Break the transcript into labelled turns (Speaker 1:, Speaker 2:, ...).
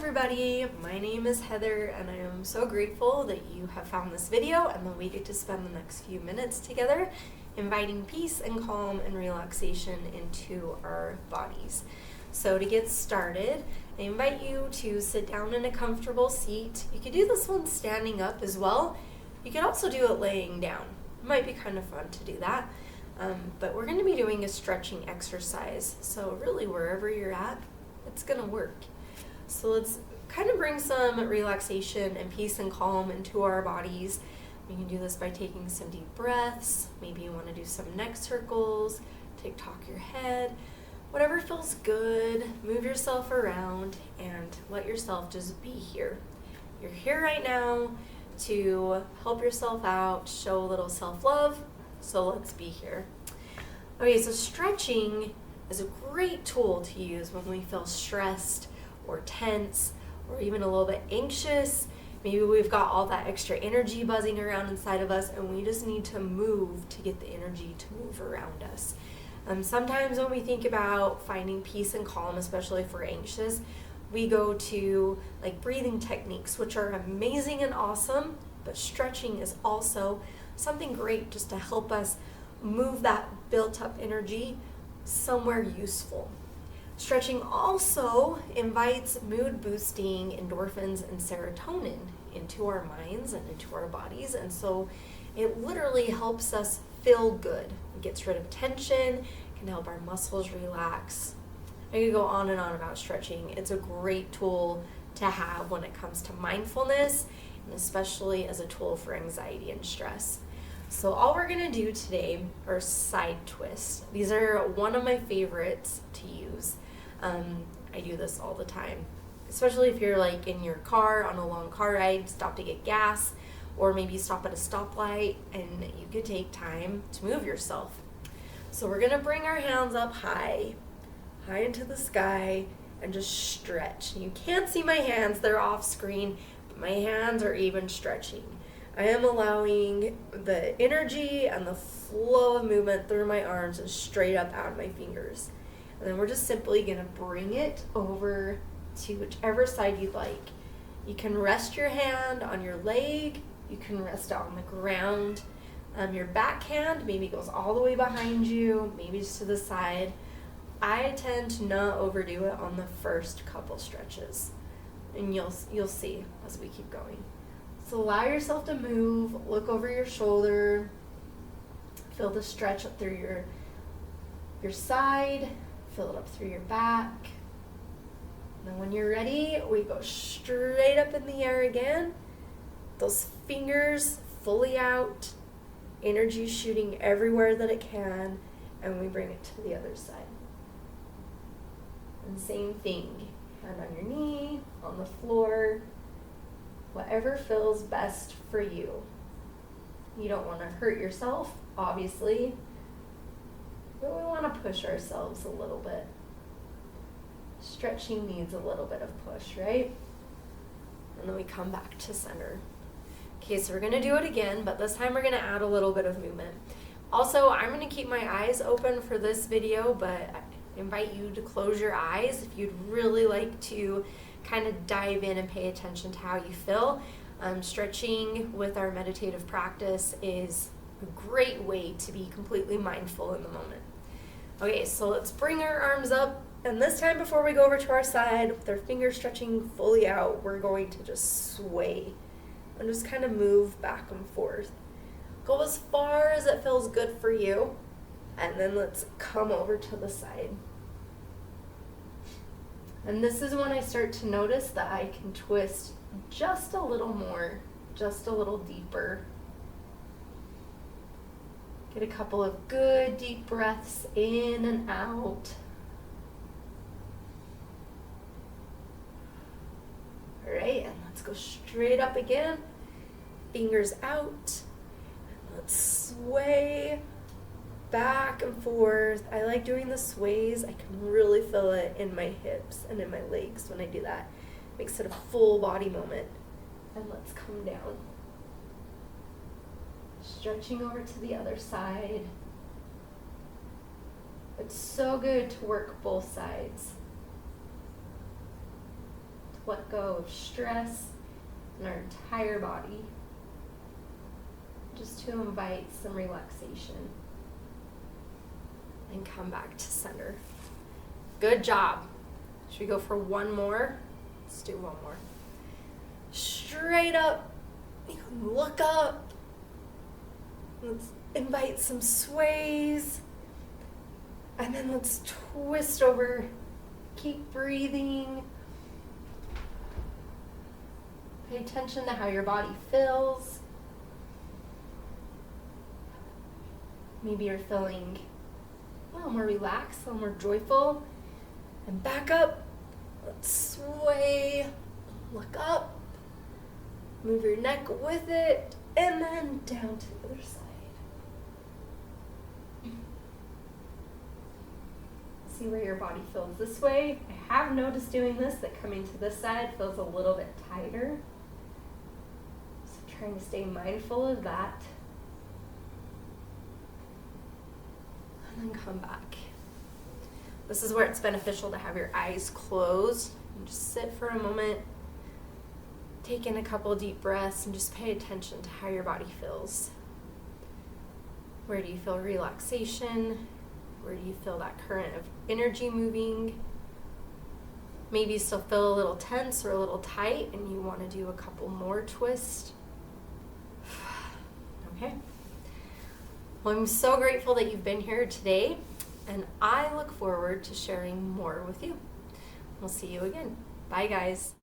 Speaker 1: everybody, my name is Heather and I am so grateful that you have found this video and that we get to spend the next few minutes together inviting peace and calm and relaxation into our bodies. So to get started, I invite you to sit down in a comfortable seat. You could do this one standing up as well. You could also do it laying down. It might be kind of fun to do that. But we're going to be doing a stretching exercise. So really wherever you're at, it's going to work. So let's kind of bring some relaxation and peace and calm into our bodies. You can do this by taking some deep breaths. Maybe you want to do some neck circles, tick-tock your head. Whatever feels good, move yourself around and let yourself just be here. You're here right now to help yourself out, show a little self-love, so let's be here. Okay, so stretching is a great tool to use when we feel stressed or tense or even a little bit anxious. Maybe we've got all that extra energy buzzing around inside of us and we just need to move to get the energy to move around us. Sometimes when we think about finding peace and calm, especially if we're anxious, we go to like breathing techniques, which are amazing and awesome, but stretching is also something great just to help us move that built up energy somewhere useful. Stretching also invites mood boosting endorphins and serotonin into our minds and into our bodies, and so it literally helps us feel good. It gets rid of tension, can help our muscles relax. I could go on and on about stretching. It's a great tool to have when it comes to mindfulness, and especially as a tool for anxiety and stress. So all we're gonna do today are side twists. These are one of my favorites to use. I do this all the time, especially if you're like in your car on a long car ride, stop to get gas, or maybe stop at a stoplight and you could take time to move yourself. So we're gonna bring our hands up high into the sky and just stretch. You can't see my hands, they're off screen, but my hands are even stretching. I am allowing the energy and the flow of movement through my arms and straight up out of my fingers. And then we're just simply gonna bring it over to whichever side you'd like. You can rest your hand on your leg, you can rest it on the ground. Your back hand maybe goes all the way behind you, maybe just to the side. I tend to not overdo it on the first couple stretches, and you'll see as we keep going. So allow yourself to move, look over your shoulder, feel the stretch up through your side, feel it up through your back. And then when you're ready, we go straight up in the air again. Those fingers fully out, energy shooting everywhere that it can, and we bring it to the other side. And same thing, hand on your knee, on the floor, whatever feels best for you. You don't want to hurt yourself, obviously, but we want to push ourselves a little bit. Stretching needs a little bit of push, right? And then we come back to center. Okay, so we're going to do it again, but this time we're going to add a little bit of movement. Also, I'm going to keep my eyes open for this video, but I invite you to close your eyes if you'd really like to kind of dive in and pay attention to how you feel. Stretching with our meditative practice is a great way to be completely mindful in the moment. Okay, so let's bring our arms up, and this time before we go over to our side, with our fingers stretching fully out, we're going to just sway and just kind of move back and forth. Go as far as it feels good for you, and then let's come over to the side. And this is when I start to notice that I can twist just a little more, just a little deeper. Get a couple of good deep breaths in and out. All right, and let's go straight up again. Fingers out. Let's sway back and forth. I like doing the sways. I can really feel it in my hips and in my legs when I do that. Makes it a full body moment. And let's come down. Stretching over to the other side. It's so good to work both sides. To let go of stress in our entire body, just to invite some relaxation. And come back to center. Good job. Should we go for one more? Let's do one more. Straight up. You can look up. Let's invite some sways. And then let's twist over. Keep breathing. Pay attention to how your body feels. Maybe you're feeling a little more relaxed, a little more joyful. And back up. Let's sway. Look up. Move your neck with it. And then down to the other side. See where your body feels this way. I have noticed doing this that coming to this side feels a little bit tighter. So trying to stay mindful of that. And then come back. This is where it's beneficial to have your eyes closed and just sit for a moment. Take in a couple deep breaths and just pay attention to how your body feels. Where do you feel relaxation? Where do you feel that current of energy moving? Maybe you still feel a little tense or a little tight and you want to do a couple more twists. Okay. Well, I'm so grateful that you've been here today, and I look forward to sharing more with you. We'll see you again. Bye, guys.